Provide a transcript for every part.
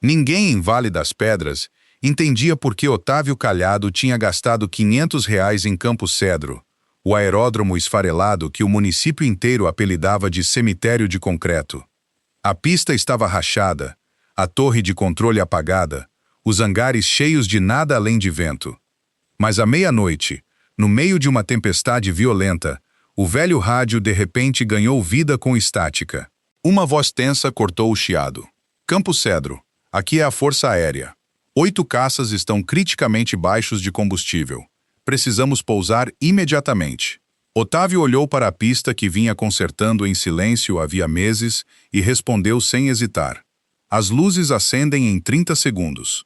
Ninguém em Vale das Pedras entendia por que Otávio Calhado tinha gastado R$ 500 em Campo Cedro, o aeródromo esfarelado que o município inteiro apelidava de cemitério de concreto. A pista estava rachada, a torre de controle apagada, os hangares cheios de nada além de vento. Mas à meia-noite, no meio de uma tempestade violenta, o velho rádio de repente ganhou vida com estática. Uma voz tensa cortou o chiado. Campo Cedro, aqui é a Força Aérea. 8 caças estão criticamente baixos de combustível. Precisamos pousar imediatamente. Otávio olhou para a pista que vinha consertando em silêncio havia meses e respondeu sem hesitar. As luzes acendem em 30 segundos.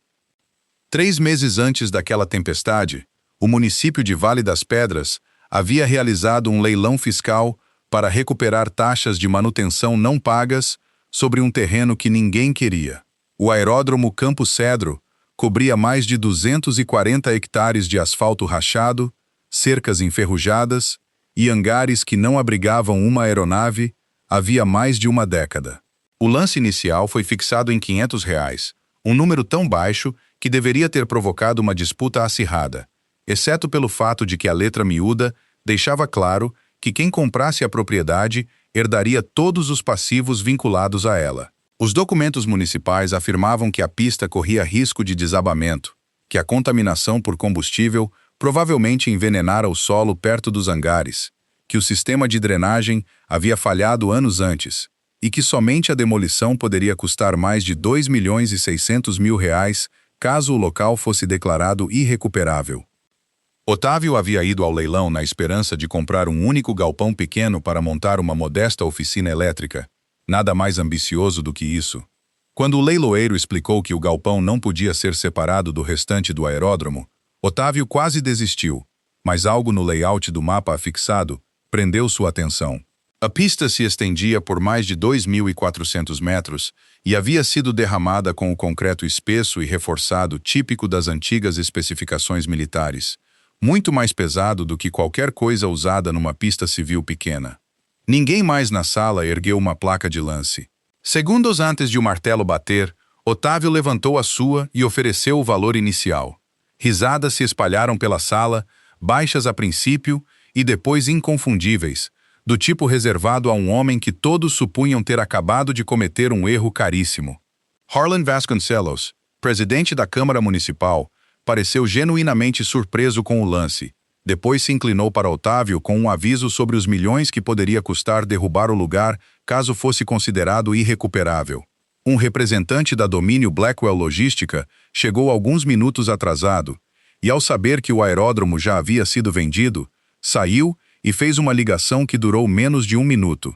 3 meses antes daquela tempestade, o município de Vale das Pedras havia realizado um leilão fiscal para recuperar taxas de manutenção não pagas sobre um terreno que ninguém queria. O aeródromo Campo Cedro cobria mais de 240 hectares de asfalto rachado, cercas enferrujadas e hangares que não abrigavam uma aeronave havia mais de uma década. O lance inicial foi fixado em R$ 500, um número tão baixo que deveria ter provocado uma disputa acirrada, exceto pelo fato de que a letra miúda deixava claro que quem comprasse a propriedade herdaria todos os passivos vinculados a ela. Os documentos municipais afirmavam que a pista corria risco de desabamento, que a contaminação por combustível provavelmente envenenara o solo perto dos hangares, que o sistema de drenagem havia falhado anos antes e que somente a demolição poderia custar mais de R$ 2.600.000 caso o local fosse declarado irrecuperável. Otávio havia ido ao leilão na esperança de comprar um único galpão pequeno para montar uma modesta oficina elétrica. Nada mais ambicioso do que isso. Quando o leiloeiro explicou que o galpão não podia ser separado do restante do aeródromo, Otávio quase desistiu, mas algo no layout do mapa afixado prendeu sua atenção. A pista se estendia por mais de 2.400 metros e havia sido derramada com o concreto espesso e reforçado típico das antigas especificações militares, muito mais pesado do que qualquer coisa usada numa pista civil pequena. Ninguém mais na sala ergueu uma placa de lance. Segundos antes de o martelo bater, Otávio levantou a sua e ofereceu o valor inicial. Risadas se espalharam pela sala, baixas a princípio e depois inconfundíveis, do tipo reservado a um homem que todos supunham ter acabado de cometer um erro caríssimo. Harlan Vasconcelos, presidente da Câmara Municipal, pareceu genuinamente surpreso com o lance. Depois se inclinou para Otávio com um aviso sobre os milhões que poderia custar derrubar o lugar caso fosse considerado irrecuperável. Um representante da Domínio Blackwell Logística chegou alguns minutos atrasado e, ao saber que o aeródromo já havia sido vendido, saiu e fez uma ligação que durou menos de 1 minuto.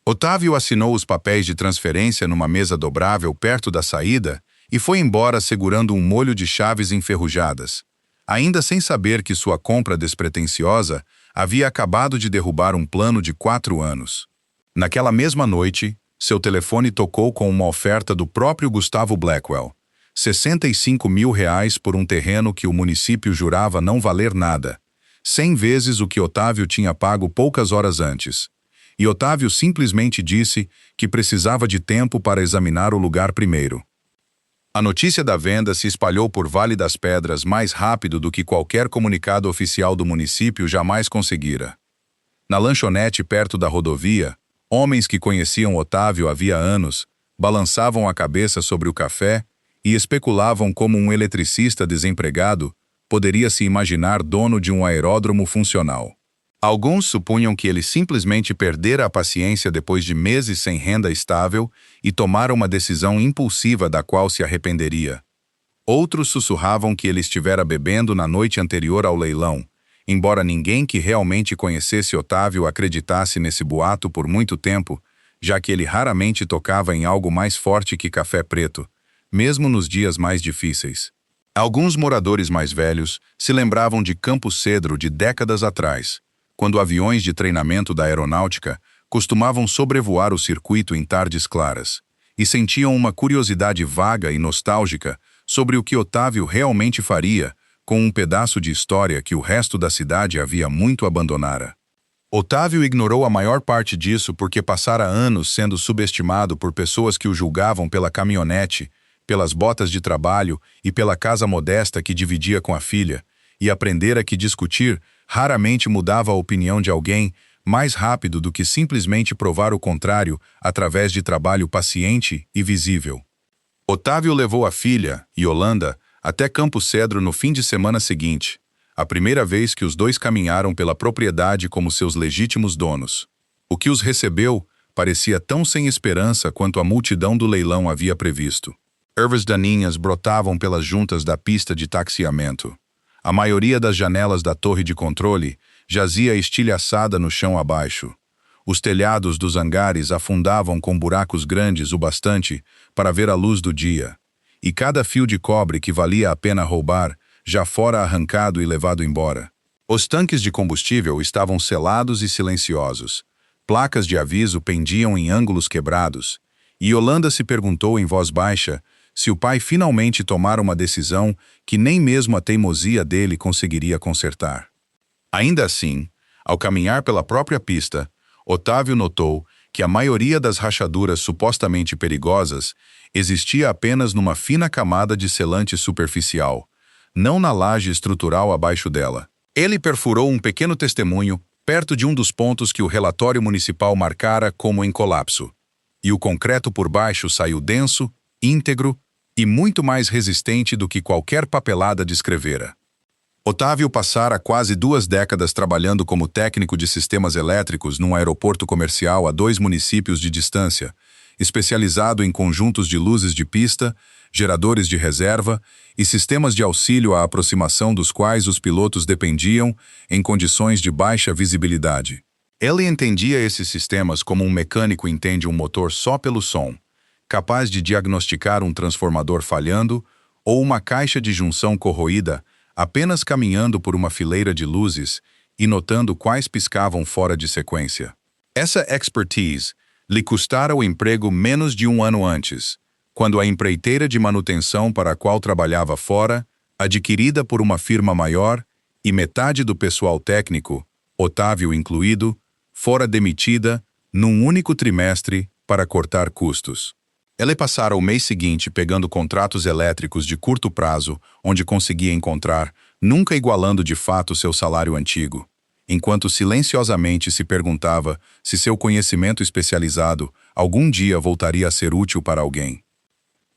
Otávio assinou os papéis de transferência numa mesa dobrável perto da saída e foi embora segurando um molho de chaves enferrujadas, ainda sem saber que sua compra despretensiosa havia acabado de derrubar um plano de 4 anos. Naquela mesma noite, seu telefone tocou com uma oferta do próprio Gustavo Blackwell, R$ 65.000 por um terreno que o município jurava não valer nada, 100 vezes o que Otávio tinha pago poucas horas antes. E Otávio simplesmente disse que precisava de tempo para examinar o lugar primeiro. A notícia da venda se espalhou por Vale das Pedras mais rápido do que qualquer comunicado oficial do município jamais conseguira. Na lanchonete perto da rodovia, homens que conheciam Otávio havia anos balançavam a cabeça sobre o café e especulavam como um eletricista desempregado poderia se imaginar dono de um aeródromo funcional. Alguns supunham que ele simplesmente perdera a paciência depois de meses sem renda estável e tomara uma decisão impulsiva da qual se arrependeria. Outros sussurravam que ele estivera bebendo na noite anterior ao leilão, embora ninguém que realmente conhecesse Otávio acreditasse nesse boato por muito tempo, já que ele raramente tocava em algo mais forte que café preto, mesmo nos dias mais difíceis. Alguns moradores mais velhos se lembravam de Campo Cedro de décadas atrás, quando aviões de treinamento da aeronáutica costumavam sobrevoar o circuito em tardes claras, e sentiam uma curiosidade vaga e nostálgica sobre o que Otávio realmente faria com um pedaço de história que o resto da cidade havia muito abandonara. Otávio ignorou a maior parte disso porque passara anos sendo subestimado por pessoas que o julgavam pela caminhonete, pelas botas de trabalho e pela casa modesta que dividia com a filha, e aprendera que discutir raramente mudava a opinião de alguém mais rápido do que simplesmente provar o contrário através de trabalho paciente e visível. Otávio levou a filha, Yolanda, até Campo Cedro no fim de semana seguinte, a primeira vez que os dois caminharam pela propriedade como seus legítimos donos. O que os recebeu parecia tão sem esperança quanto a multidão do leilão havia previsto. Ervas daninhas brotavam pelas juntas da pista de taxiamento. A maioria das janelas da torre de controle jazia estilhaçada no chão abaixo. Os telhados dos hangares afundavam com buracos grandes o bastante para ver a luz do dia, e cada fio de cobre que valia a pena roubar já fora arrancado e levado embora. Os tanques de combustível estavam selados e silenciosos. Placas de aviso pendiam em ângulos quebrados, e Yolanda se perguntou em voz baixa se o pai finalmente tomara uma decisão que nem mesmo a teimosia dele conseguiria consertar. Ainda assim, ao caminhar pela própria pista, Otávio notou que a maioria das rachaduras supostamente perigosas existia apenas numa fina camada de selante superficial, não na laje estrutural abaixo dela. Ele perfurou um pequeno testemunho perto de um dos pontos que o relatório municipal marcara como em colapso, e o concreto por baixo saiu denso, íntegro e muito mais resistente do que qualquer papelada descrevera. Otávio passara quase 2 décadas trabalhando como técnico de sistemas elétricos num aeroporto comercial a 2 municípios de distância, especializado em conjuntos de luzes de pista, geradores de reserva e sistemas de auxílio à aproximação dos quais os pilotos dependiam em condições de baixa visibilidade. Ele entendia esses sistemas como um mecânico entende um motor só pelo som, capaz de diagnosticar um transformador falhando ou uma caixa de junção corroída apenas caminhando por uma fileira de luzes e notando quais piscavam fora de sequência. Essa expertise lhe custara o emprego menos de 1 ano antes, quando a empreiteira de manutenção para a qual trabalhava fora, adquirida por uma firma maior, e metade do pessoal técnico, Otávio incluído, fora demitida num único trimestre para cortar custos. Ele passara o mês seguinte pegando contratos elétricos de curto prazo, onde conseguia encontrar, nunca igualando de fato seu salário antigo, enquanto silenciosamente se perguntava se seu conhecimento especializado algum dia voltaria a ser útil para alguém.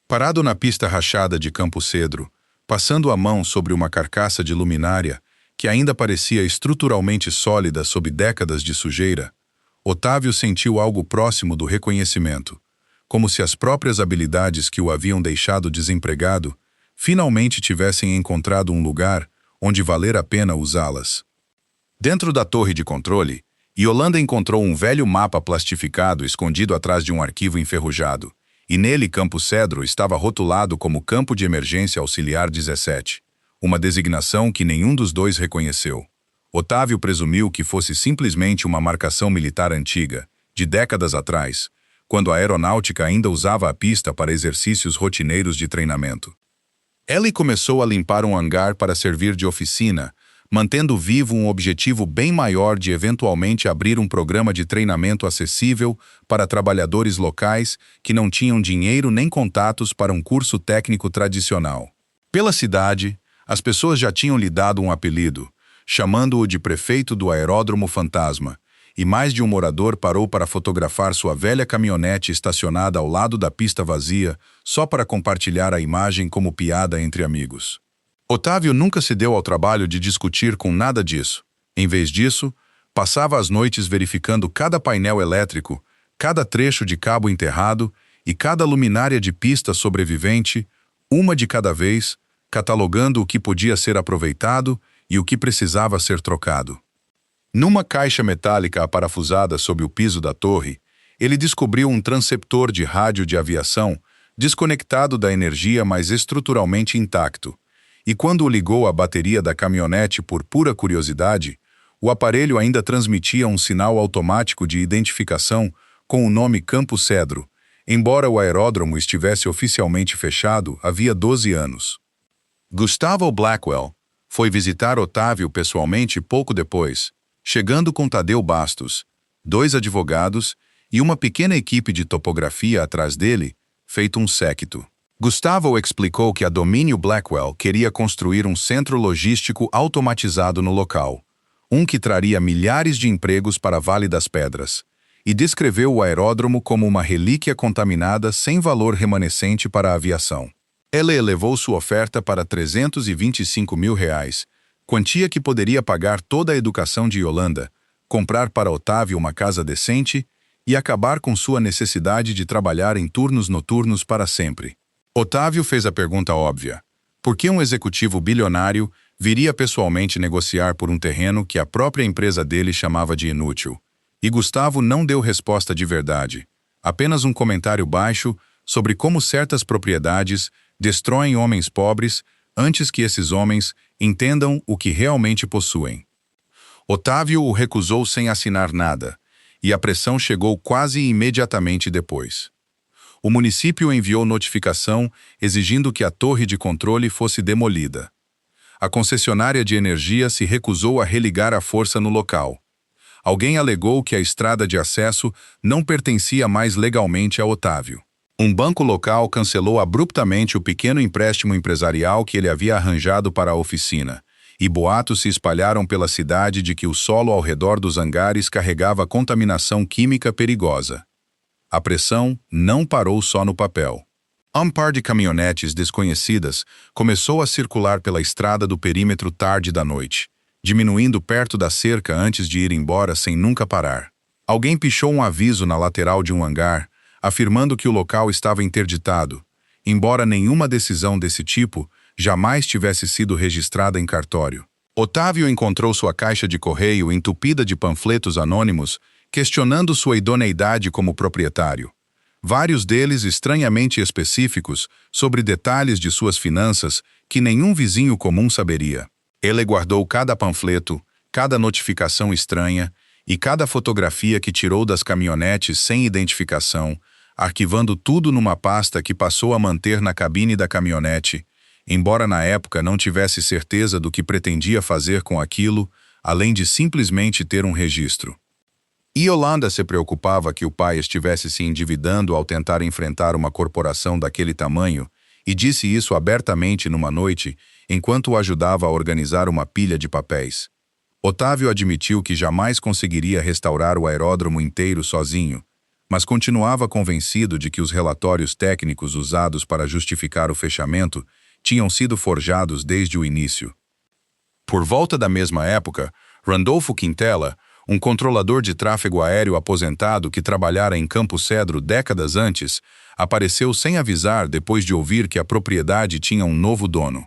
Parado na pista rachada de Campo Cedro, passando a mão sobre uma carcaça de luminária que ainda parecia estruturalmente sólida sob décadas de sujeira, Otávio sentiu algo próximo do reconhecimento, como se as próprias habilidades que o haviam deixado desempregado finalmente tivessem encontrado um lugar onde valer a pena usá-las. Dentro da torre de controle, Yolanda encontrou um velho mapa plastificado escondido atrás de um arquivo enferrujado, e nele Campo Cedro estava rotulado como Campo de Emergência Auxiliar 17, uma designação que nenhum dos dois reconheceu. Otávio presumiu que fosse simplesmente uma marcação militar antiga, de décadas atrás, quando a aeronáutica ainda usava a pista para exercícios rotineiros de treinamento. Ellie começou a limpar um hangar para servir de oficina, mantendo vivo um objetivo bem maior de eventualmente abrir um programa de treinamento acessível para trabalhadores locais que não tinham dinheiro nem contatos para um curso técnico tradicional. Pela cidade, as pessoas já tinham lhe dado um apelido, chamando-o de prefeito do aeródromo fantasma, e mais de um morador parou para fotografar sua velha caminhonete estacionada ao lado da pista vazia, só para compartilhar a imagem como piada entre amigos. Otávio nunca se deu ao trabalho de discutir com nada disso. Em vez disso, passava as noites verificando cada painel elétrico, cada trecho de cabo enterrado e cada luminária de pista sobrevivente, uma de cada vez, catalogando o que podia ser aproveitado e o que precisava ser trocado. Numa caixa metálica aparafusada sob o piso da torre, ele descobriu um transceptor de rádio de aviação desconectado da energia, mas estruturalmente intacto, e quando o ligou à bateria da caminhonete por pura curiosidade, o aparelho ainda transmitia um sinal automático de identificação com o nome Campo Cedro, embora o aeródromo estivesse oficialmente fechado havia 12 anos. Gustavo Blackwell foi visitar Otávio pessoalmente pouco depois, chegando com Tadeu Bastos, 2 advogados e uma pequena equipe de topografia atrás dele, feito um séquito. Gustavo explicou que a Domínio Blackwell queria construir um centro logístico automatizado no local, um que traria milhares de empregos para Vale das Pedras, e descreveu o aeródromo como uma relíquia contaminada sem valor remanescente para a aviação. Ele elevou sua oferta para R$325 mil, quantia que poderia pagar toda a educação de Yolanda, comprar para Otávio uma casa decente e acabar com sua necessidade de trabalhar em turnos noturnos para sempre. Otávio fez a pergunta óbvia: por que um executivo bilionário viria pessoalmente negociar por um terreno que a própria empresa dele chamava de inútil? E Gustavo não deu resposta de verdade, apenas um comentário baixo sobre como certas propriedades destroem homens pobres antes que esses homens entendam o que realmente possuem. Otávio o recusou sem assinar nada, e a pressão chegou quase imediatamente depois. O município enviou notificação exigindo que a torre de controle fosse demolida. A concessionária de energia se recusou a religar a força no local. Alguém alegou que a estrada de acesso não pertencia mais legalmente a Otávio. Um banco local cancelou abruptamente o pequeno empréstimo empresarial que ele havia arranjado para a oficina, e boatos se espalharam pela cidade de que o solo ao redor dos hangares carregava contaminação química perigosa. A pressão não parou só no papel. Um par de caminhonetes desconhecidas começou a circular pela estrada do perímetro tarde da noite, diminuindo perto da cerca antes de ir embora sem nunca parar. Alguém pichou um aviso na lateral de um hangar, afirmando que o local estava interditado, embora nenhuma decisão desse tipo jamais tivesse sido registrada em cartório. Otávio encontrou sua caixa de correio entupida de panfletos anônimos, questionando sua idoneidade como proprietário. Vários deles estranhamente específicos sobre detalhes de suas finanças que nenhum vizinho comum saberia. Ele guardou cada panfleto, cada notificação estranha e cada fotografia que tirou das caminhonetes sem identificação, arquivando tudo numa pasta que passou a manter na cabine da caminhonete, embora na época não tivesse certeza do que pretendia fazer com aquilo, além de simplesmente ter um registro. Yolanda se preocupava que o pai estivesse se endividando ao tentar enfrentar uma corporação daquele tamanho, e disse isso abertamente numa noite, enquanto o ajudava a organizar uma pilha de papéis. Otávio admitiu que jamais conseguiria restaurar o aeródromo inteiro sozinho, mas continuava convencido de que os relatórios técnicos usados para justificar o fechamento tinham sido forjados desde o início. Por volta da mesma época, Randolfo Quintela, um controlador de tráfego aéreo aposentado que trabalhara em Campo Cedro décadas antes, apareceu sem avisar depois de ouvir que a propriedade tinha um novo dono.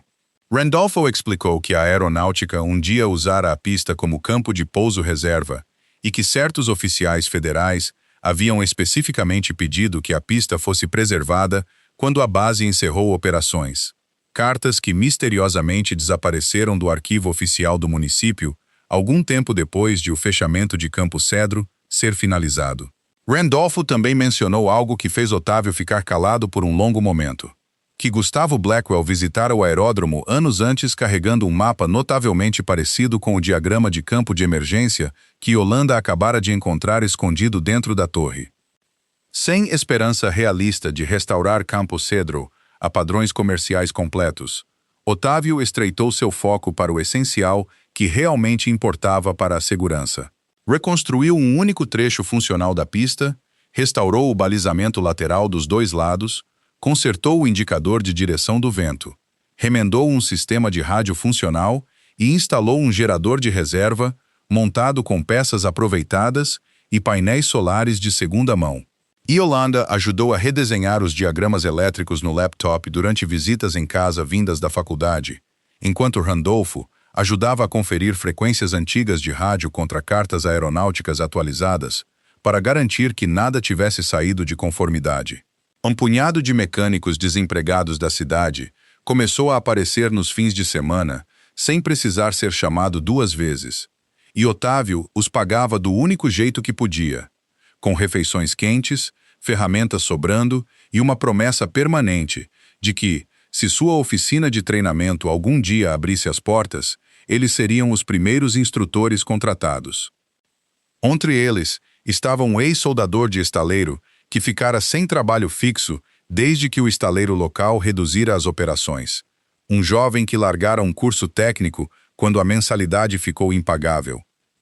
Randolfo explicou que a aeronáutica um dia usara a pista como campo de pouso reserva e que certos oficiais federais haviam especificamente pedido que a pista fosse preservada quando a base encerrou operações. Cartas que misteriosamente desapareceram do arquivo oficial do município algum tempo depois de o fechamento de Campo Cedro ser finalizado. Randolfo também mencionou algo que fez Otávio ficar calado por um longo momento: que Gustavo Blackwell visitara o aeródromo anos antes carregando um mapa notavelmente parecido com o diagrama de campo de emergência que Yolanda acabara de encontrar escondido dentro da torre. Sem esperança realista de restaurar Campo Cedro a padrões comerciais completos, Otávio estreitou seu foco para o essencial que realmente importava para a segurança. Reconstruiu um único trecho funcional da pista, restaurou o balizamento lateral dos dois lados, consertou o indicador de direção do vento, remendou um sistema de rádio funcional e instalou um gerador de reserva, montado com peças aproveitadas e painéis solares de segunda mão. Yolanda ajudou a redesenhar os diagramas elétricos no laptop durante visitas em casa vindas da faculdade, enquanto Randolfo ajudava a conferir frequências antigas de rádio contra cartas aeronáuticas atualizadas para garantir que nada tivesse saído de conformidade. Um punhado de mecânicos desempregados da cidade começou a aparecer nos fins de semana, sem precisar ser chamado duas vezes, e Otávio os pagava do único jeito que podia, com refeições quentes, ferramentas sobrando e uma promessa permanente de que, se sua oficina de treinamento algum dia abrisse as portas, eles seriam os primeiros instrutores contratados. Entre eles estava um ex-soldador de estaleiro que ficara sem trabalho fixo desde que o estaleiro local reduzira as operações. Um jovem que largara um curso técnico quando a mensalidade ficou impagável.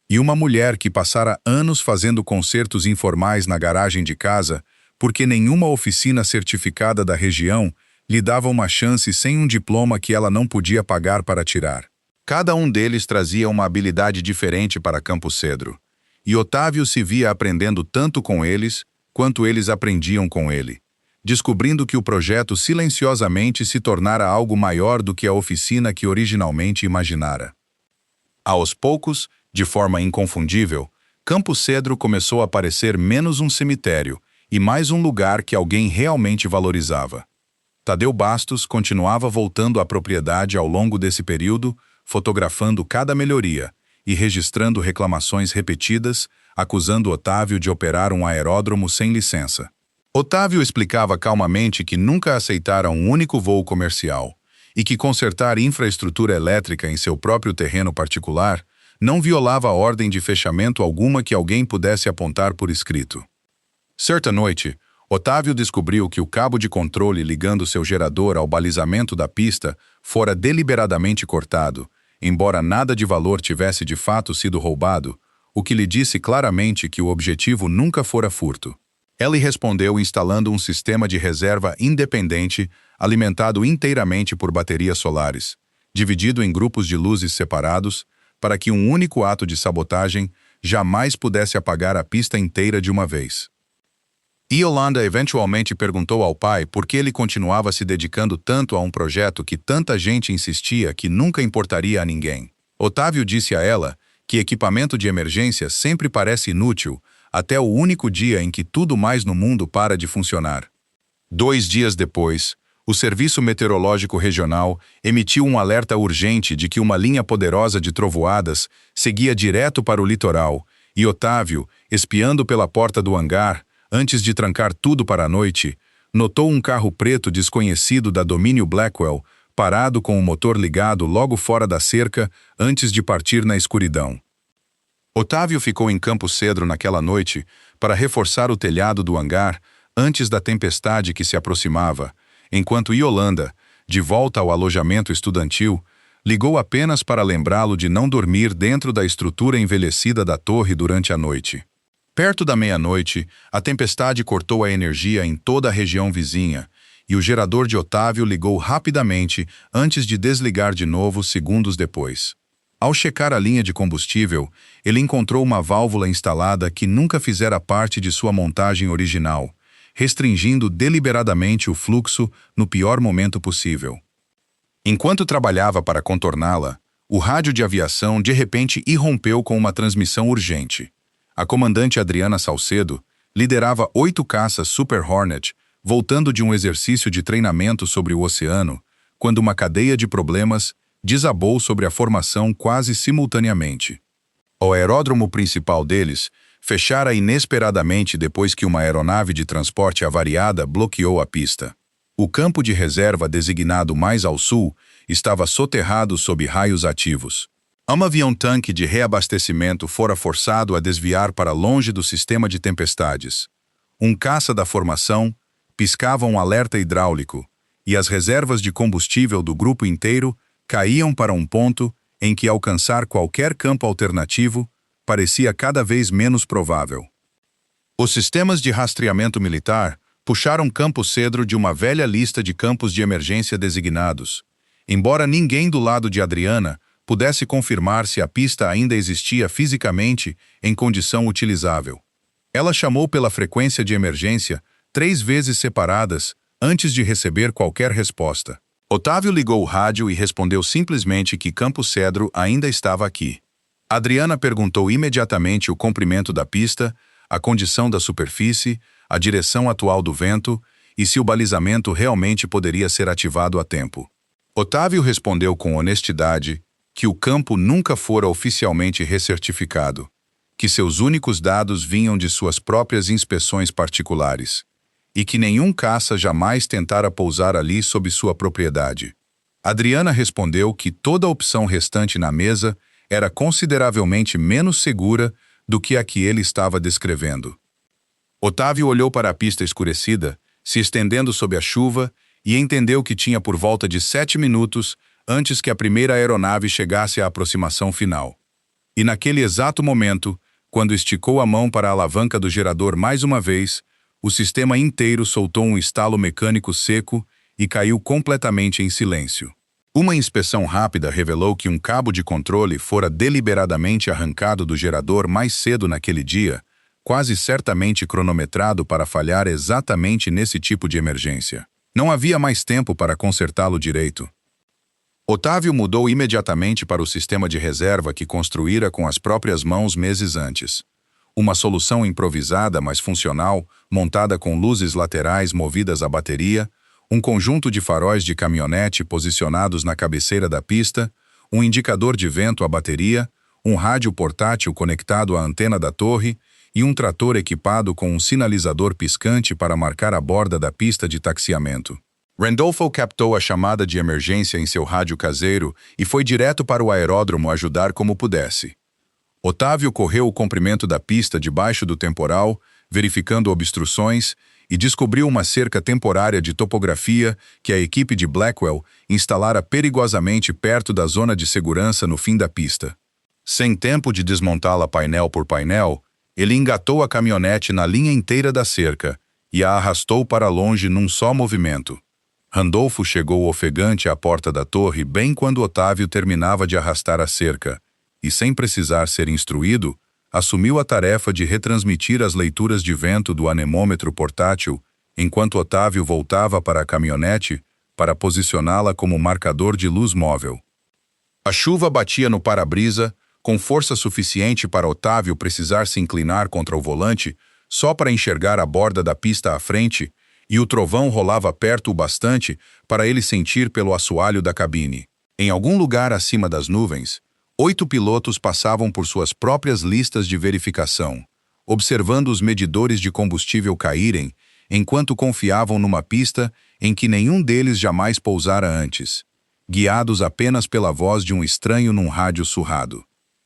E uma mulher que passara anos fazendo consertos informais na garagem de casa porque nenhuma oficina certificada da região lhe dava uma chance sem um diploma que ela não podia pagar para tirar. Cada um deles trazia uma habilidade diferente para Campo Cedro, e Otávio se via aprendendo tanto com eles quanto eles aprendiam com ele, descobrindo que o projeto silenciosamente se tornara algo maior do que a oficina que originalmente imaginara. Aos poucos, de forma inconfundível, Campo Cedro começou a parecer menos um cemitério e mais um lugar que alguém realmente valorizava. Tadeu Bastos continuava voltando à propriedade ao longo desse período, fotografando cada melhoria e registrando reclamações repetidas, acusando Otávio de operar um aeródromo sem licença. Otávio explicava calmamente que nunca aceitara um único voo comercial e que consertar infraestrutura elétrica em seu próprio terreno particular não violava a ordem de fechamento alguma que alguém pudesse apontar por escrito. Certa noite, Otávio descobriu que o cabo de controle ligando seu gerador ao balizamento da pista fora deliberadamente cortado, embora nada de valor tivesse de fato sido roubado, o que lhe disse claramente que o objetivo nunca fora furto. Ele respondeu instalando um sistema de reserva independente, alimentado inteiramente por baterias solares, dividido em grupos de luzes separados, para que um único ato de sabotagem jamais pudesse apagar a pista inteira de uma vez. Yolanda eventualmente perguntou ao pai por que ele continuava se dedicando tanto a um projeto que tanta gente insistia que nunca importaria a ninguém. Otávio disse a ela que equipamento de emergência sempre parece inútil até o único dia em que tudo mais no mundo para de funcionar. 2 dias depois, o Serviço Meteorológico Regional emitiu um alerta urgente de que uma linha poderosa de trovoadas seguia direto para o litoral e Otávio, espiando pela porta do hangar, antes de trancar tudo para a noite, notou um carro preto desconhecido da Domínio Blackwell parado com o motor ligado logo fora da cerca antes de partir na escuridão. Otávio ficou em Campo Cedro naquela noite para reforçar o telhado do hangar antes da tempestade que se aproximava, enquanto Yolanda, de volta ao alojamento estudantil, ligou apenas para lembrá-lo de não dormir dentro da estrutura envelhecida da torre durante a noite. Perto da meia-noite, a tempestade cortou a energia em toda a região vizinha, e o gerador de Otávio ligou rapidamente antes de desligar de novo segundos depois. Ao checar a linha de combustível, ele encontrou uma válvula instalada que nunca fizera parte de sua montagem original, restringindo deliberadamente o fluxo no pior momento possível. Enquanto trabalhava para contorná-la, o rádio de aviação de repente irrompeu com uma transmissão urgente. A comandante Adriana Salcedo liderava 8 caças Super Hornet, voltando de um exercício de treinamento sobre o oceano, quando uma cadeia de problemas desabou sobre a formação quase simultaneamente. O aeródromo principal deles fechara inesperadamente depois que uma aeronave de transporte avariada bloqueou a pista. O campo de reserva designado mais ao sul estava soterrado sob raios ativos. Um avião-tanque de reabastecimento fora forçado a desviar para longe do sistema de tempestades. Um caça da formação piscava um alerta hidráulico, e as reservas de combustível do grupo inteiro caíam para um ponto em que alcançar qualquer campo alternativo parecia cada vez menos provável. Os sistemas de rastreamento militar puxaram Campo Cedro de uma velha lista de campos de emergência designados, embora ninguém do lado de Adriana pudesse confirmar se a pista ainda existia fisicamente em condição utilizável. Ela chamou pela frequência de emergência 3 vezes separadas antes de receber qualquer resposta. Otávio ligou o rádio e respondeu simplesmente que Campo Cedro ainda estava aqui. Adriana perguntou imediatamente o comprimento da pista, a condição da superfície, a direção atual do vento e se o balizamento realmente poderia ser ativado a tempo. Otávio respondeu com honestidade que o campo nunca fora oficialmente recertificado, que seus únicos dados vinham de suas próprias inspeções particulares, e que nenhum caça jamais tentara pousar ali sob sua propriedade. Adriana respondeu que toda a opção restante na mesa era consideravelmente menos segura do que a que ele estava descrevendo. Otávio olhou para a pista escurecida, se estendendo sob a chuva, e entendeu que tinha por volta de 7 minutos antes que a primeira aeronave chegasse à aproximação final. E naquele exato momento, quando esticou a mão para a alavanca do gerador mais uma vez, o sistema inteiro soltou um estalo mecânico seco e caiu completamente em silêncio. Uma inspeção rápida revelou que um cabo de controle fora deliberadamente arrancado do gerador mais cedo naquele dia, quase certamente cronometrado para falhar exatamente nesse tipo de emergência. Não havia mais tempo para consertá-lo direito. Otávio mudou imediatamente para o sistema de reserva que construíra com as próprias mãos meses antes. Uma solução improvisada, mas funcional, montada com luzes laterais movidas a bateria, um conjunto de faróis de caminhonete posicionados na cabeceira da pista, um indicador de vento à bateria, um rádio portátil conectado à antena da torre e um trator equipado com um sinalizador piscante para marcar a borda da pista de taxiamento. Randolph captou a chamada de emergência em seu rádio caseiro e foi direto para o aeródromo ajudar como pudesse. Otávio correu o comprimento da pista debaixo do temporal, verificando obstruções, e descobriu uma cerca temporária de topografia que a equipe de Blackwell instalara perigosamente perto da zona de segurança no fim da pista. Sem tempo de desmontá-la painel por painel, ele engatou a caminhonete na linha inteira da cerca e a arrastou para longe num só movimento. Randolph chegou ofegante à porta da torre bem quando Otávio terminava de arrastar a cerca, e sem precisar ser instruído, assumiu a tarefa de retransmitir as leituras de vento do anemômetro portátil, enquanto Otávio voltava para a caminhonete para posicioná-la como marcador de luz móvel. A chuva batia no para-brisa, com força suficiente para Otávio precisar se inclinar contra o volante só para enxergar a borda da pista à frente, e o trovão rolava perto o bastante para ele sentir pelo assoalho da cabine. Em algum lugar acima das nuvens, 8 pilotos passavam por suas próprias listas de verificação, observando os medidores de combustível caírem, enquanto confiavam numa pista em que nenhum deles jamais pousara antes, guiados apenas pela voz de um estranho num rádio surrado.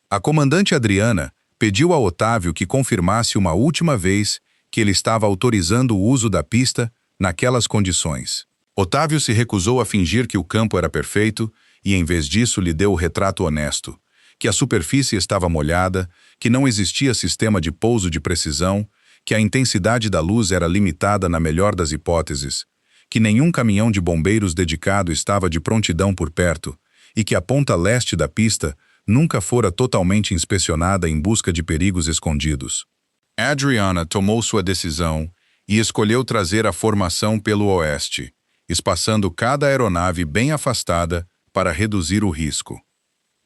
A comandante Adriana pediu a Otávio que confirmasse uma última vez que ele estava autorizando o uso da pista naquelas condições. Otávio se recusou a fingir que o campo era perfeito e, em vez disso, lhe deu o retrato honesto, que a superfície estava molhada, que não existia sistema de pouso de precisão, que a intensidade da luz era limitada na melhor das hipóteses, que nenhum caminhão de bombeiros dedicado estava de prontidão por perto e que a ponta leste da pista nunca fora totalmente inspecionada em busca de perigos escondidos. Adriana tomou sua decisão e escolheu trazer a formação pelo oeste, espaçando cada aeronave bem afastada para reduzir o risco.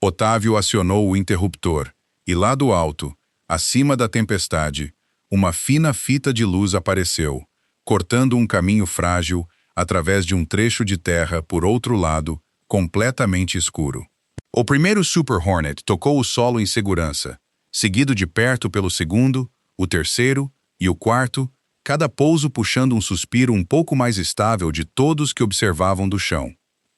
Otávio acionou o interruptor e lá do alto, acima da tempestade, uma fina fita de luz apareceu, cortando um caminho frágil através de um trecho de terra por outro lado, completamente escuro. O primeiro Super Hornet tocou o solo em segurança, seguido de perto pelo segundo, o terceiro e o quarto, cada pouso puxando um suspiro um pouco mais estável de todos que observavam do chão.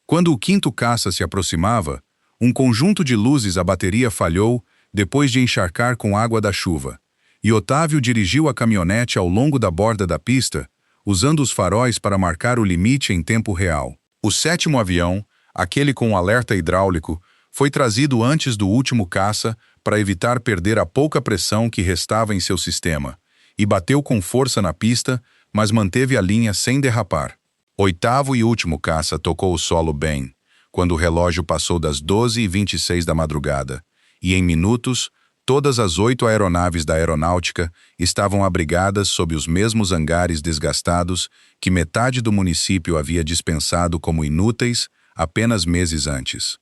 Quando o quinto caça se aproximava, um conjunto de luzes à bateria falhou depois de encharcar com água da chuva, e Otávio dirigiu a caminhonete ao longo da borda da pista, usando os faróis para marcar o limite em tempo real. O sétimo avião, aquele com o alerta hidráulico, foi trazido antes do último caça para evitar perder a pouca pressão que restava em seu sistema, e bateu com força na pista, mas manteve a linha sem derrapar. Oitavo e último caça tocou o solo bem, quando o relógio passou das 12h26 da madrugada, e em minutos, todas as 8 aeronaves da aeronáutica estavam abrigadas sob os mesmos hangares desgastados que metade do município havia dispensado como inúteis apenas meses antes.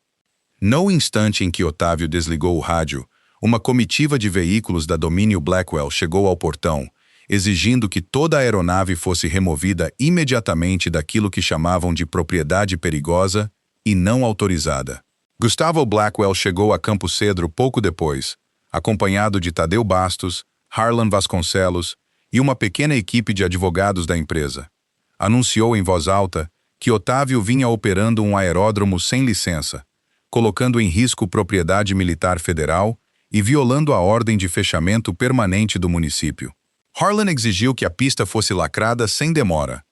No instante em que Otávio desligou o rádio, uma comitiva de veículos da Domínio Blackwell chegou ao portão, exigindo que toda a aeronave fosse removida imediatamente daquilo que chamavam de propriedade perigosa e não autorizada. Gustavo Blackwell chegou a Campo Cedro pouco depois, acompanhado de Tadeu Bastos, Harlan Vasconcelos e uma pequena equipe de advogados da empresa. Anunciou em voz alta que Otávio vinha operando um aeródromo sem licença, colocando em risco propriedade militar federal e violando a ordem de fechamento permanente do município. Harlan exigiu que a pista fosse lacrada sem demora,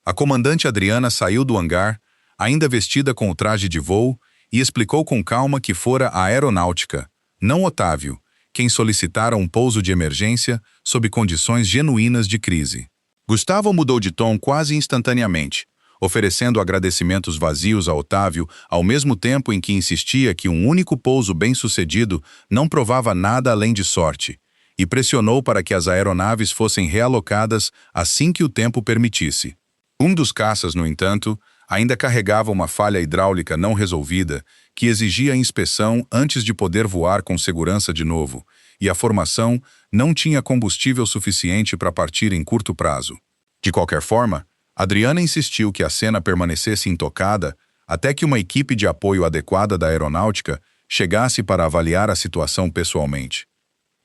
A comandante Adriana saiu do hangar, ainda vestida com o traje de voo, e explicou com calma que fora a aeronáutica, não Otávio, quem solicitara um pouso de emergência sob condições genuínas de crise. Gustavo mudou de tom quase instantaneamente, oferecendo agradecimentos vazios a Otávio ao mesmo tempo em que insistia que um único pouso bem-sucedido não provava nada além de sorte, e pressionou para que as aeronaves fossem realocadas assim que o tempo permitisse. Um dos caças, no entanto, ainda carregava uma falha hidráulica não resolvida que exigia inspeção antes de poder voar com segurança de novo, e a formação não tinha combustível suficiente para partir em curto prazo. De qualquer forma, Adriana insistiu que a cena permanecesse intocada até que uma equipe de apoio adequada da aeronáutica chegasse para avaliar a situação pessoalmente.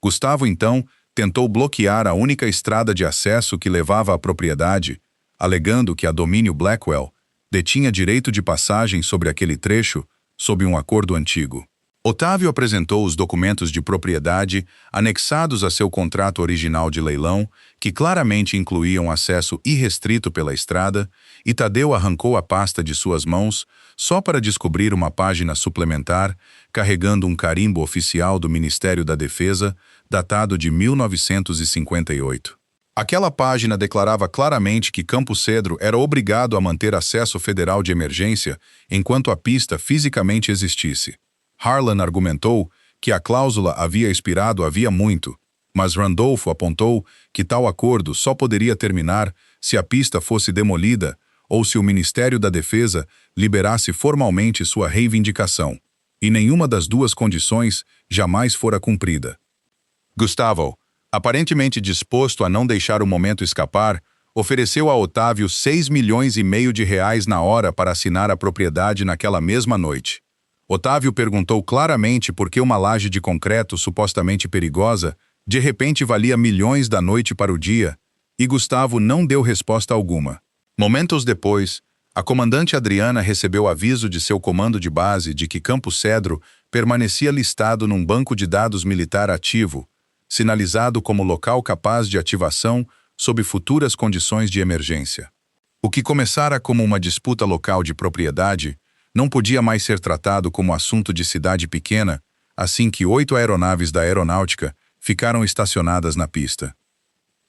Gustavo, então, tentou bloquear a única estrada de acesso que levava à propriedade, alegando que a Domínio Blackwell detinha direito de passagem sobre aquele trecho sob um acordo antigo. Otávio apresentou os documentos de propriedade anexados a seu contrato original de leilão, que claramente incluíam acesso irrestrito pela estrada, e Tadeu arrancou a pasta de suas mãos só para descobrir uma página suplementar carregando um carimbo oficial do Ministério da Defesa, datado de 1958. Aquela página declarava claramente que Campo Cedro era obrigado a manter acesso federal de emergência enquanto a pista fisicamente existisse. Harlan argumentou que a cláusula havia expirado havia muito, mas Randolfo apontou que tal acordo só poderia terminar se a pista fosse demolida ou se o Ministério da Defesa liberasse formalmente sua reivindicação, e nenhuma das duas condições jamais fora cumprida. Gustavo, aparentemente disposto a não deixar o momento escapar, ofereceu a Otávio 6,5 milhões de reais na hora para assinar a propriedade naquela mesma noite. Otávio perguntou claramente por que uma laje de concreto supostamente perigosa de repente valia milhões da noite para o dia, e Gustavo não deu resposta alguma. Momentos depois, a comandante Adriana recebeu aviso de seu comando de base de que Campo Cedro permanecia listado num banco de dados militar ativo, sinalizado como local capaz de ativação sob futuras condições de emergência. O que começara como uma disputa local de propriedade não podia mais ser tratado como assunto de cidade pequena, assim que 8 aeronaves da aeronáutica ficaram estacionadas na pista.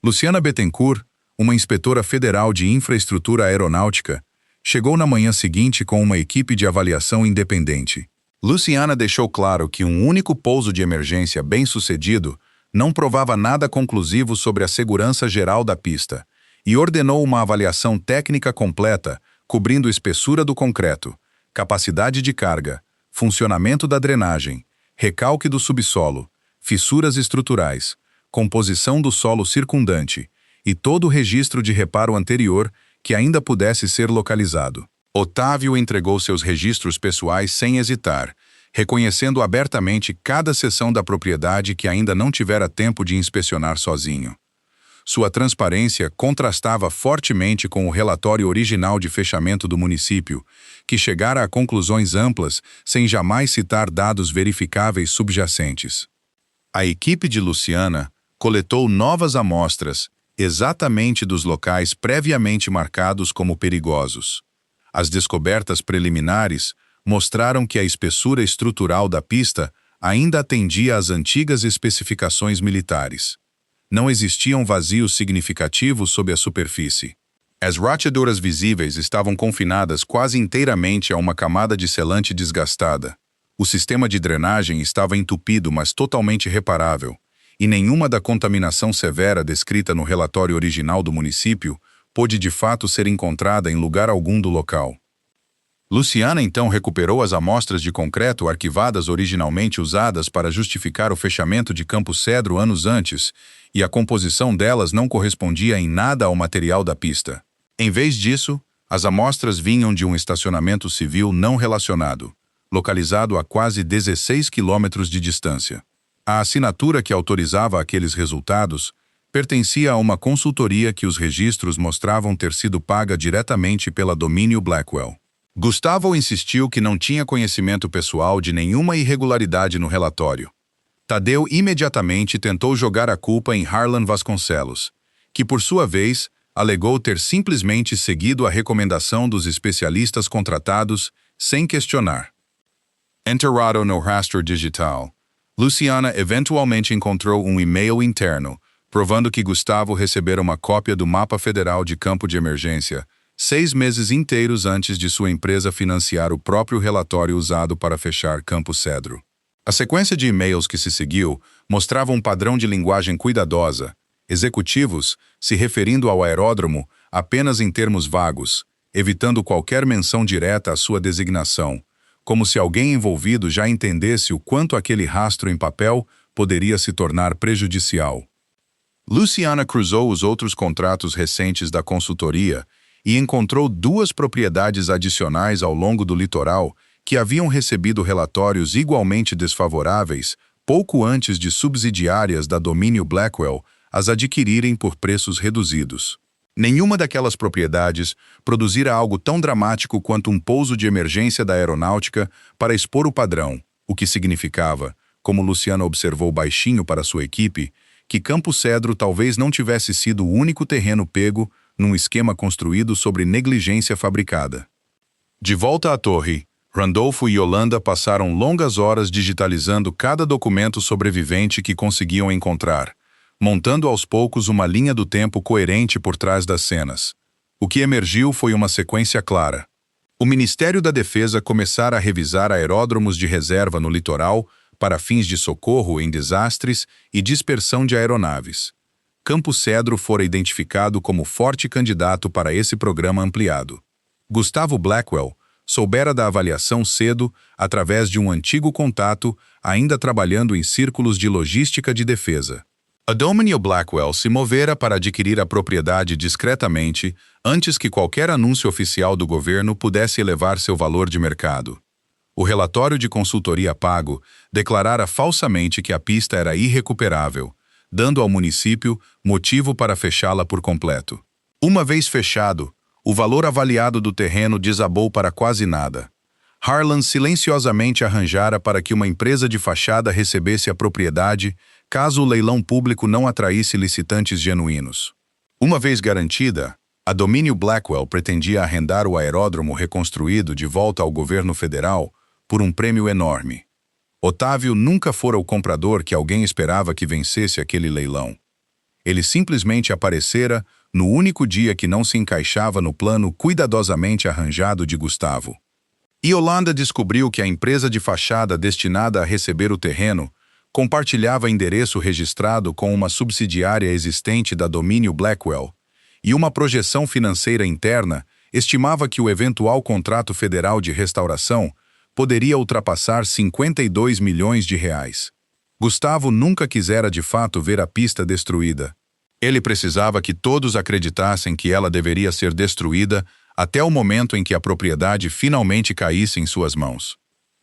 Luciana Bettencourt, uma inspetora federal de infraestrutura aeronáutica, chegou na manhã seguinte com uma equipe de avaliação independente. Luciana deixou claro que um único pouso de emergência bem-sucedido não provava nada conclusivo sobre a segurança geral da pista e ordenou uma avaliação técnica completa, cobrindo espessura do concreto, capacidade de carga, funcionamento da drenagem, recalque do subsolo, fissuras estruturais, composição do solo circundante e todo o registro de reparo anterior que ainda pudesse ser localizado. Otávio entregou seus registros pessoais sem hesitar, reconhecendo abertamente cada seção da propriedade que ainda não tivera tempo de inspecionar sozinho. Sua transparência contrastava fortemente com o relatório original de fechamento do município, que chegara a conclusões amplas sem jamais citar dados verificáveis subjacentes. A equipe de Luciana coletou novas amostras, exatamente dos locais previamente marcados como perigosos. As descobertas preliminares mostraram que a espessura estrutural da pista ainda atendia às antigas especificações militares. Não existiam vazios significativos sob a superfície. As rachaduras visíveis estavam confinadas quase inteiramente a uma camada de selante desgastada. O sistema de drenagem estava entupido, mas totalmente reparável, e nenhuma da contaminação severa descrita no relatório original do município pôde de fato ser encontrada em lugar algum do local. Luciana então recuperou as amostras de concreto arquivadas originalmente usadas para justificar o fechamento de Campo Cedro anos antes, e a composição delas não correspondia em nada ao material da pista. Em vez disso, as amostras vinham de um estacionamento civil não relacionado, localizado a quase 16 quilômetros de distância. A assinatura que autorizava aqueles resultados pertencia a uma consultoria que os registros mostravam ter sido paga diretamente pela Domínio Blackwell. Gustavo insistiu que não tinha conhecimento pessoal de nenhuma irregularidade no relatório. Tadeu imediatamente tentou jogar a culpa em Harlan Vasconcelos, que por sua vez alegou ter simplesmente seguido a recomendação dos especialistas contratados, sem questionar. Enterrado no rastro digital, Luciana eventualmente encontrou um e-mail interno, provando que Gustavo recebera uma cópia do mapa federal de campo de emergência, 6 meses inteiros antes de sua empresa financiar o próprio relatório usado para fechar Campo Cedro. A sequência de e-mails que se seguiu mostrava um padrão de linguagem cuidadosa, executivos se referindo ao aeródromo apenas em termos vagos, evitando qualquer menção direta à sua designação, como se alguém envolvido já entendesse o quanto aquele rastro em papel poderia se tornar prejudicial. Luciana cruzou os outros contratos recentes da consultoria e encontrou 2 propriedades adicionais ao longo do litoral que haviam recebido relatórios igualmente desfavoráveis pouco antes de subsidiárias da Domínio Blackwell as adquirirem por preços reduzidos. Nenhuma daquelas propriedades produzira algo tão dramático quanto um pouso de emergência da aeronáutica para expor o padrão, o que significava, como Luciana observou baixinho para sua equipe, que Campo Cedro talvez não tivesse sido o único terreno pego num esquema construído sobre negligência fabricada. De volta à torre, Randolfo e Yolanda passaram longas horas digitalizando cada documento sobrevivente que conseguiam encontrar, montando aos poucos uma linha do tempo coerente por trás das cenas. O que emergiu foi uma sequência clara. O Ministério da Defesa começara a revisar aeródromos de reserva no litoral para fins de socorro em desastres e dispersão de aeronaves. Campo Cedro fora identificado como forte candidato para esse programa ampliado. Gustavo Blackwell soubera da avaliação cedo através de um antigo contato ainda trabalhando em círculos de logística de defesa. A Domínio Blackwell se movera para adquirir a propriedade discretamente antes que qualquer anúncio oficial do governo pudesse elevar seu valor de mercado. O relatório de consultoria pago declarara falsamente que a pista era irrecuperável, dando ao município motivo para fechá-la por completo. Uma vez fechado, o valor avaliado do terreno desabou para quase nada. Harlan silenciosamente arranjara para que uma empresa de fachada recebesse a propriedade caso o leilão público não atraísse licitantes genuínos. Uma vez garantida, a Domínio Blackwell pretendia arrendar o aeródromo reconstruído de volta ao governo federal por um prêmio enorme. Otávio nunca fora o comprador que alguém esperava que vencesse aquele leilão. Ele simplesmente aparecera no único dia que não se encaixava no plano cuidadosamente arranjado de Gustavo. Yolanda descobriu que a empresa de fachada destinada a receber o terreno compartilhava endereço registrado com uma subsidiária existente da Domínio Blackwell, e uma projeção financeira interna estimava que o eventual contrato federal de restauração poderia ultrapassar 52 milhões de reais. Gustavo nunca quisera de fato ver a pista destruída. Ele precisava que todos acreditassem que ela deveria ser destruída até o momento em que a propriedade finalmente caísse em suas mãos.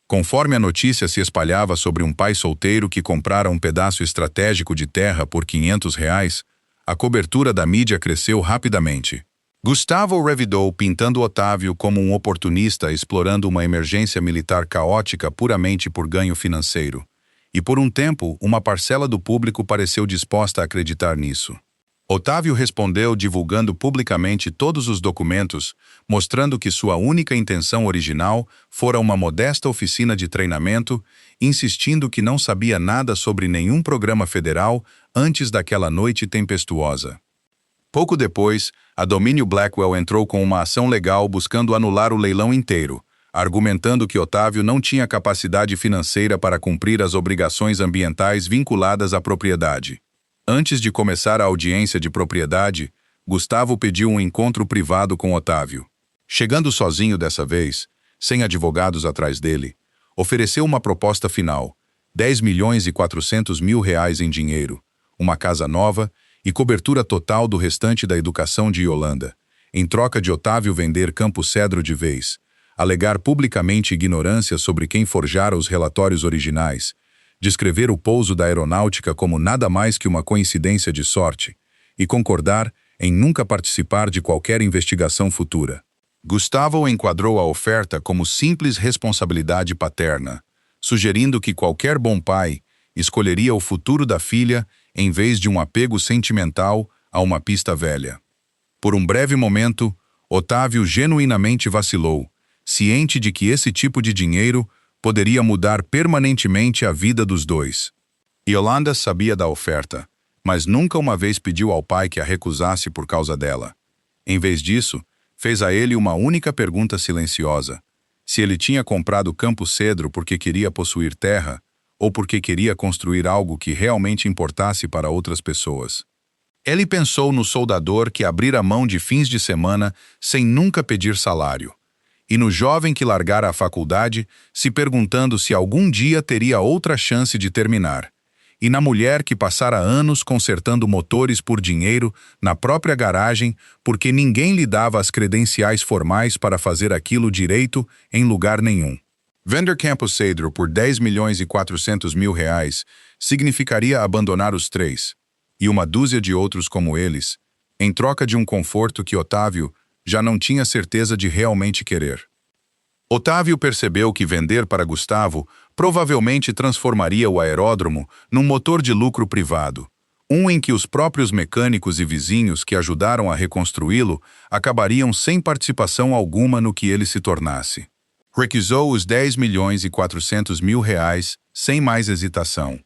Conforme a notícia se espalhava sobre um pai solteiro que comprara um pedaço estratégico de terra por R$ 500, a cobertura da mídia cresceu rapidamente. Gustavo revidou pintando Otávio como um oportunista explorando uma emergência militar caótica puramente por ganho financeiro. E por um tempo, uma parcela do público pareceu disposta a acreditar nisso. Otávio respondeu divulgando publicamente todos os documentos, mostrando que sua única intenção original fora uma modesta oficina de treinamento, insistindo que não sabia nada sobre nenhum programa federal antes daquela noite tempestuosa. Pouco depois, a Domínio Blackwell entrou com uma ação legal buscando anular o leilão inteiro, argumentando que Otávio não tinha capacidade financeira para cumprir as obrigações ambientais vinculadas à propriedade. Antes de começar a audiência de propriedade, Gustavo pediu um encontro privado com Otávio. Chegando sozinho dessa vez, sem advogados atrás dele, ofereceu uma proposta final, 10.400.000 reais em dinheiro, uma casa nova e cobertura total do restante da educação de Yolanda, em troca de Otávio vender Campo Cedro de vez, alegar publicamente ignorância sobre quem forjara os relatórios originais, descrever o pouso da aeronáutica como nada mais que uma coincidência de sorte e concordar em nunca participar de qualquer investigação futura. Gustavo enquadrou a oferta como simples responsabilidade paterna, sugerindo que qualquer bom pai escolheria o futuro da filha em vez de um apego sentimental a uma pista velha. Por um breve momento, Otávio genuinamente vacilou, ciente de que esse tipo de dinheiro poderia mudar permanentemente a vida dos dois. Yolanda sabia da oferta, mas nunca uma vez pediu ao pai que a recusasse por causa dela. Em vez disso, fez a ele uma única pergunta silenciosa: se ele tinha comprado Campo Cedro porque queria possuir terra ou porque queria construir algo que realmente importasse para outras pessoas. Ele pensou no soldador que abrira mão de fins de semana sem nunca pedir salário, e no jovem que largara a faculdade se perguntando se algum dia teria outra chance de terminar, e na mulher que passara anos consertando motores por dinheiro na própria garagem porque ninguém lhe dava as credenciais formais para fazer aquilo direito em lugar nenhum. Vender Campo Cedro por 10.400.000 reais significaria abandonar os três, e uma dúzia de outros como eles, em troca de um conforto que Otávio já não tinha certeza de realmente querer. Otávio percebeu que vender para Gustavo provavelmente transformaria o aeródromo num motor de lucro privado, um em que os próprios mecânicos e vizinhos que ajudaram a reconstruí-lo acabariam sem participação alguma no que ele se tornasse. Requisou os 10.400.000 reais sem mais hesitação.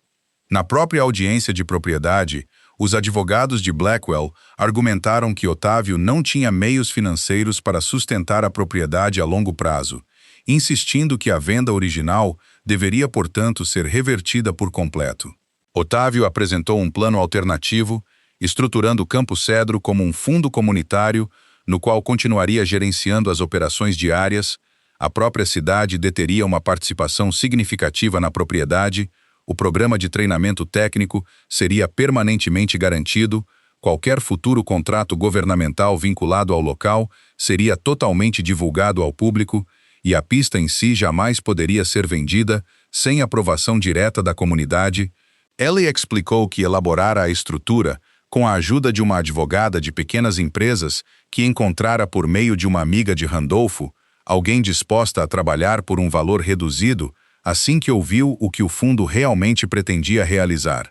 Na própria audiência de propriedade, os advogados de Blackwell argumentaram que Otávio não tinha meios financeiros para sustentar a propriedade a longo prazo, insistindo que a venda original deveria, portanto, ser revertida por completo. Otávio apresentou um plano alternativo, estruturando Campo Cedro como um fundo comunitário, no qual continuaria gerenciando as operações diárias, a própria cidade deteria uma participação significativa na propriedade, o programa de treinamento técnico seria permanentemente garantido, qualquer futuro contrato governamental vinculado ao local seria totalmente divulgado ao público e a pista em si jamais poderia ser vendida sem aprovação direta da comunidade. Ellie explicou que elaborara a estrutura com a ajuda de uma advogada de pequenas empresas que encontrara por meio de uma amiga de Randolfo, alguém disposta a trabalhar por um valor reduzido assim que ouviu o que o fundo realmente pretendia realizar.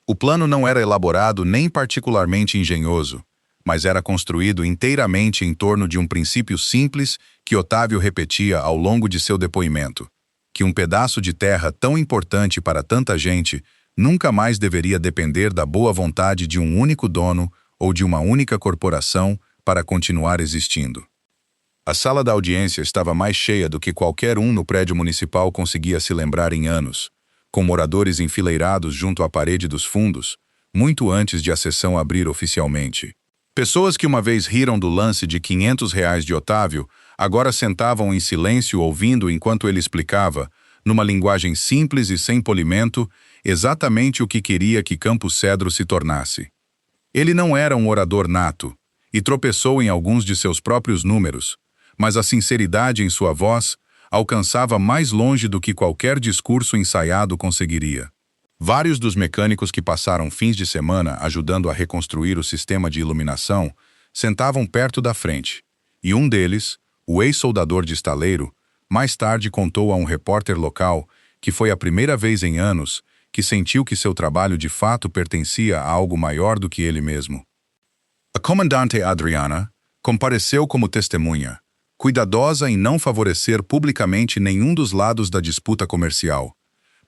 O plano não era elaborado nem particularmente engenhoso, mas era construído inteiramente em torno de um princípio simples que Otávio repetia ao longo de seu depoimento, que um pedaço de terra tão importante para tanta gente nunca mais deveria depender da boa vontade de um único dono ou de uma única corporação para continuar existindo. A sala da audiência estava mais cheia do que qualquer um no prédio municipal conseguia se lembrar em anos, com moradores enfileirados junto à parede dos fundos, muito antes de a sessão abrir oficialmente. Pessoas que uma vez riram do lance de 500 reais de Otávio, agora sentavam em silêncio ouvindo enquanto ele explicava, numa linguagem simples e sem polimento, exatamente o que queria que Campo Cedro se tornasse. Ele não era um orador nato, e tropeçou em alguns de seus próprios números, mas a sinceridade em sua voz alcançava mais longe do que qualquer discurso ensaiado conseguiria. Vários dos mecânicos que passaram fins de semana ajudando a reconstruir o sistema de iluminação sentavam perto da frente, e um deles, o ex-soldador de estaleiro, mais tarde contou a um repórter local que foi a primeira vez em anos que sentiu que seu trabalho de fato pertencia a algo maior do que ele mesmo. A comandante Adriana compareceu como testemunha, cuidadosa em não favorecer publicamente nenhum dos lados da disputa comercial,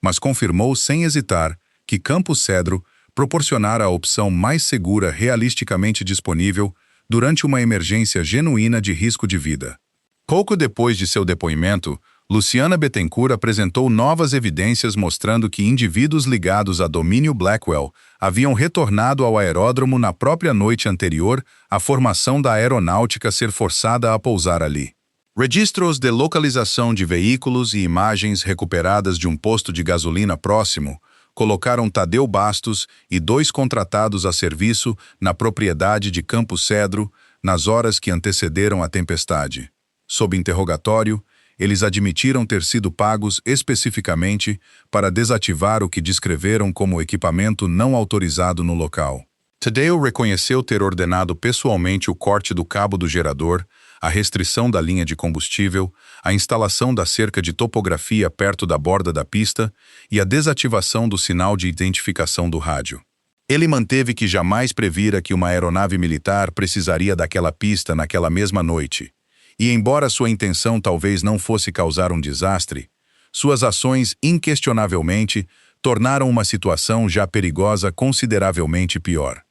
mas confirmou sem hesitar que Campo Cedro proporcionara a opção mais segura realisticamente disponível durante uma emergência genuína de risco de vida. Pouco depois de seu depoimento, Luciana Bettencourt apresentou novas evidências mostrando que indivíduos ligados a domínio Blackwell haviam retornado ao aeródromo na própria noite anterior à formação da aeronáutica ser forçada a pousar ali. Registros de localização de veículos e imagens recuperadas de um posto de gasolina próximo colocaram Tadeu Bastos e 2 contratados a serviço na propriedade de Campo Cedro nas horas que antecederam a tempestade. Sob interrogatório, eles admitiram ter sido pagos especificamente para desativar o que descreveram como equipamento não autorizado no local. Tadeu reconheceu ter ordenado pessoalmente o corte do cabo do gerador, a restrição da linha de combustível, a instalação da cerca de topografia perto da borda da pista e a desativação do sinal de identificação do rádio. Ele manteve que jamais previra que uma aeronave militar precisaria daquela pista naquela mesma noite. E embora sua intenção talvez não fosse causar um desastre, suas ações inquestionavelmente tornaram uma situação já perigosa consideravelmente pior.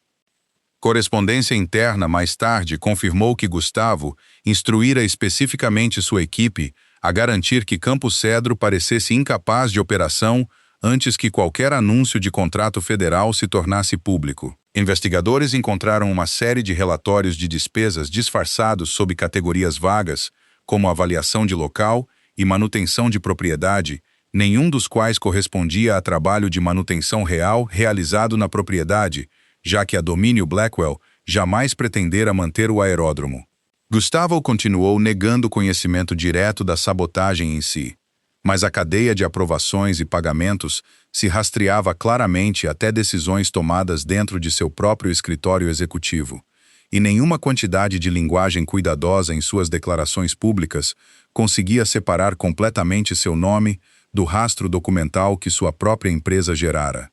Correspondência interna mais tarde confirmou que Gustavo instruíra especificamente sua equipe a garantir que Campo Cedro parecesse incapaz de operação antes que qualquer anúncio de contrato federal se tornasse público. Investigadores encontraram uma série de relatórios de despesas disfarçados sob categorias vagas, como avaliação de local e manutenção de propriedade, nenhum dos quais correspondia a trabalho de manutenção real realizado na propriedade, já que a Domínio Blackwell jamais pretendera manter o aeródromo. Gustavo continuou negando conhecimento direto da sabotagem em si, mas a cadeia de aprovações e pagamentos se rastreava claramente até decisões tomadas dentro de seu próprio escritório executivo, e nenhuma quantidade de linguagem cuidadosa em suas declarações públicas conseguia separar completamente seu nome do rastro documental que sua própria empresa gerara.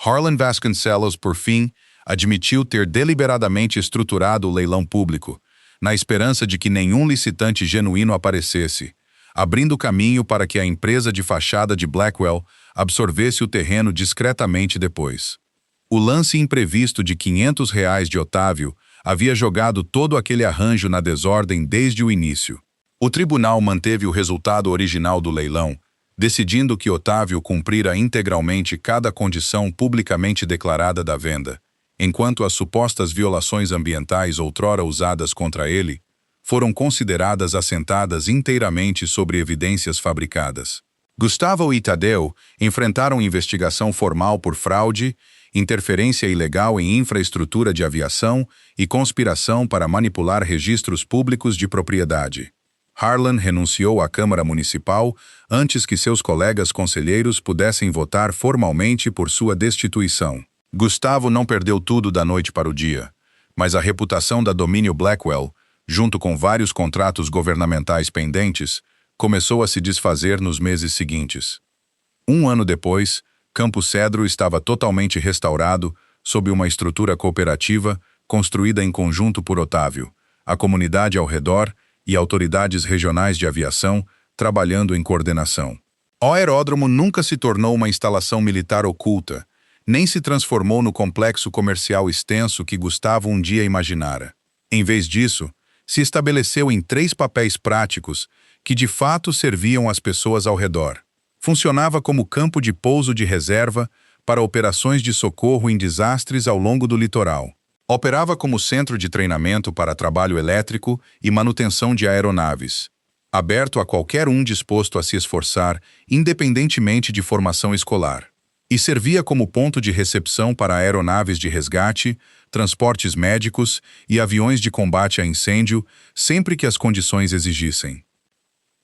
Harlan Vasconcelos, por fim, admitiu ter deliberadamente estruturado o leilão público, na esperança de que nenhum licitante genuíno aparecesse, abrindo caminho para que a empresa de fachada de Blackwell absorvesse o terreno discretamente depois. O lance imprevisto de R$ 500 de Otávio havia jogado todo aquele arranjo na desordem desde o início. O tribunal manteve o resultado original do leilão, decidindo que Otávio cumprira integralmente cada condição publicamente declarada da venda, enquanto as supostas violações ambientais outrora usadas contra ele foram consideradas assentadas inteiramente sobre evidências fabricadas. Gustavo e Tadeu enfrentaram investigação formal por fraude, interferência ilegal em infraestrutura de aviação e conspiração para manipular registros públicos de propriedade. Harlan renunciou à Câmara Municipal antes que seus colegas conselheiros pudessem votar formalmente por sua destituição. Gustavo não perdeu tudo da noite para o dia, mas a reputação da Domínio Blackwell, junto com vários contratos governamentais pendentes, começou a se desfazer nos meses seguintes. Um ano depois, Campo Cedro estava totalmente restaurado sob uma estrutura cooperativa construída em conjunto por Otávio, a comunidade ao redor e autoridades regionais de aviação trabalhando em coordenação. O aeródromo nunca se tornou uma instalação militar oculta, nem se transformou no complexo comercial extenso que Gustavo um dia imaginara. Em vez disso, se estabeleceu em 3 papéis práticos que de fato serviam as pessoas ao redor. Funcionava como campo de pouso de reserva para operações de socorro em desastres ao longo do litoral. Operava como centro de treinamento para trabalho elétrico e manutenção de aeronaves, aberto a qualquer um disposto a se esforçar, independentemente de formação escolar. E servia como ponto de recepção para aeronaves de resgate, transportes médicos e aviões de combate a incêndio, sempre que as condições exigissem.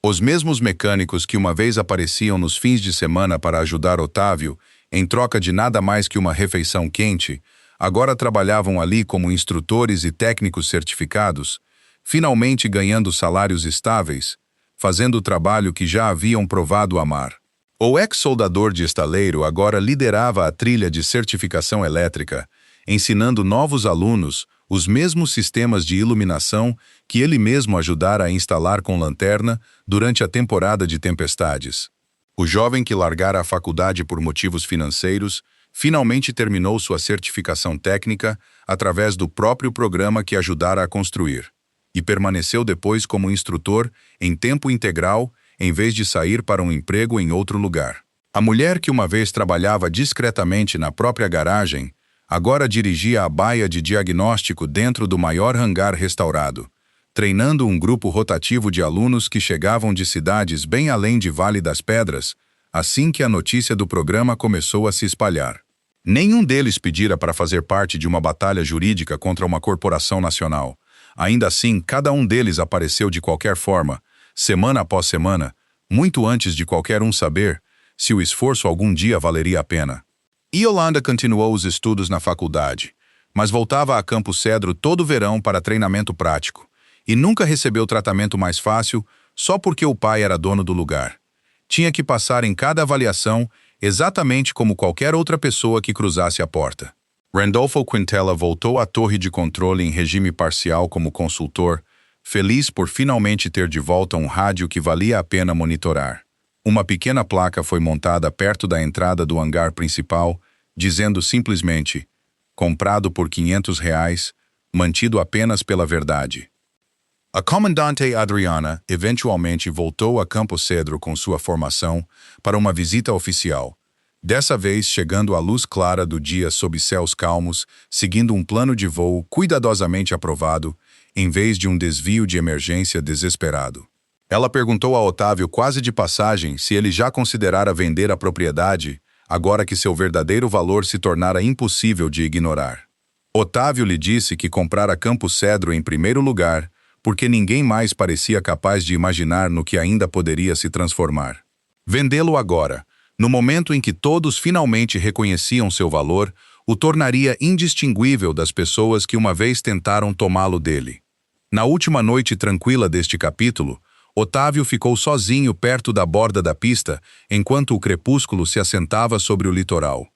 Os mesmos mecânicos que uma vez apareciam nos fins de semana para ajudar Otávio, em troca de nada mais que uma refeição quente, agora trabalhavam ali como instrutores e técnicos certificados, finalmente ganhando salários estáveis, fazendo o trabalho que já haviam provado amar. O ex-soldador de estaleiro agora liderava a trilha de certificação elétrica, ensinando novos alunos os mesmos sistemas de iluminação que ele mesmo ajudara a instalar com lanterna durante a temporada de tempestades. O jovem que largara a faculdade por motivos financeiros finalmente terminou sua certificação técnica através do próprio programa que ajudara a construir, e permaneceu depois como instrutor em tempo integral em vez de sair para um emprego em outro lugar. A mulher que uma vez trabalhava discretamente na própria garagem, agora dirigia a baia de diagnóstico dentro do maior hangar restaurado, treinando um grupo rotativo de alunos que chegavam de cidades bem além de Vale das Pedras, assim que a notícia do programa começou a se espalhar. Nenhum deles pedira para fazer parte de uma batalha jurídica contra uma corporação nacional. Ainda assim, cada um deles apareceu de qualquer forma, semana após semana, muito antes de qualquer um saber se o esforço algum dia valeria a pena. Yolanda continuou os estudos na faculdade, mas voltava a Campo Cedro todo verão para treinamento prático, e nunca recebeu tratamento mais fácil só porque o pai era dono do lugar. Tinha que passar em cada avaliação exatamente como qualquer outra pessoa que cruzasse a porta. Randolfo Quintela voltou à torre de controle em regime parcial como consultor, feliz por finalmente ter de volta um rádio que valia a pena monitorar. Uma pequena placa foi montada perto da entrada do hangar principal, dizendo simplesmente: comprado por R$ 500, mantido apenas pela verdade. A comandante Adriana eventualmente voltou a Campo Cedro com sua formação para uma visita oficial, dessa vez chegando à luz clara do dia sob céus calmos, seguindo um plano de voo cuidadosamente aprovado, em vez de um desvio de emergência desesperado. Ela perguntou a Otávio quase de passagem se ele já considerara vender a propriedade, agora que seu verdadeiro valor se tornara impossível de ignorar. Otávio lhe disse que comprara Campo Cedro em primeiro lugar, porque ninguém mais parecia capaz de imaginar no que ainda poderia se transformar. Vendê-lo agora, no momento em que todos finalmente reconheciam seu valor, o tornaria indistinguível das pessoas que uma vez tentaram tomá-lo dele. Na última noite tranquila deste capítulo, Otávio ficou sozinho perto da borda da pista enquanto o crepúsculo se assentava sobre o litoral.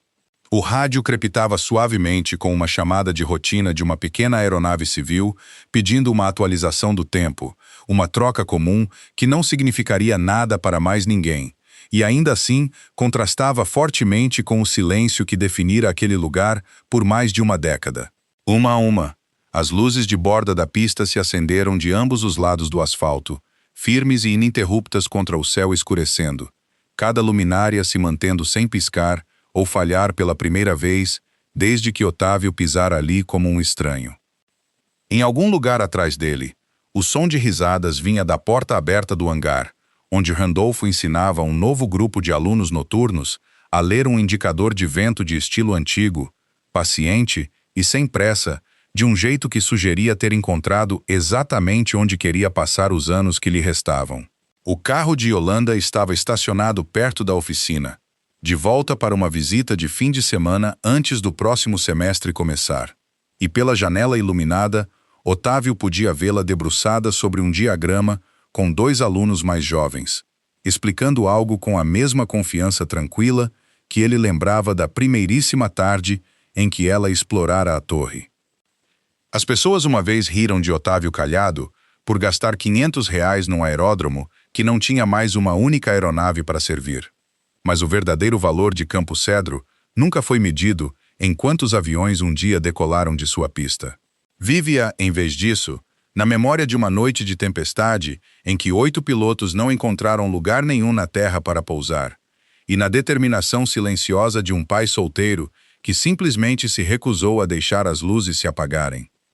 O rádio crepitava suavemente com uma chamada de rotina de uma pequena aeronave civil pedindo uma atualização do tempo, uma troca comum que não significaria nada para mais ninguém, e ainda assim contrastava fortemente com o silêncio que definira aquele lugar por mais de uma década. Uma a uma, as luzes de borda da pista se acenderam de ambos os lados do asfalto, firmes e ininterruptas contra o céu escurecendo, cada luminária se mantendo sem piscar ou falhar pela primeira vez desde que Otávio pisara ali como um estranho. Em algum lugar atrás dele, o som de risadas vinha da porta aberta do hangar, onde Randolfo ensinava um novo grupo de alunos noturnos a ler um indicador de vento de estilo antigo, paciente e sem pressa, de um jeito que sugeria ter encontrado exatamente onde queria passar os anos que lhe restavam. O carro de Yolanda estava estacionado perto da oficina, de volta para uma visita de fim de semana antes do próximo semestre começar. E pela janela iluminada, Otávio podia vê-la debruçada sobre um diagrama com 2 alunos mais jovens, explicando algo com a mesma confiança tranquila que ele lembrava da primeiríssima tarde em que ela explorara a torre. As pessoas uma vez riram de Otávio Calhado por gastar R$ 500 num aeródromo que não tinha mais uma única aeronave para servir. Mas o verdadeiro valor de Campo Cedro nunca foi medido em quantos aviões um dia decolaram de sua pista. Vive-a, em vez disso, na memória de uma noite de tempestade em que 8 pilotos não encontraram lugar nenhum na terra para pousar, e na determinação silenciosa de um pai solteiro que simplesmente se recusou a deixar as luzes se apagarem.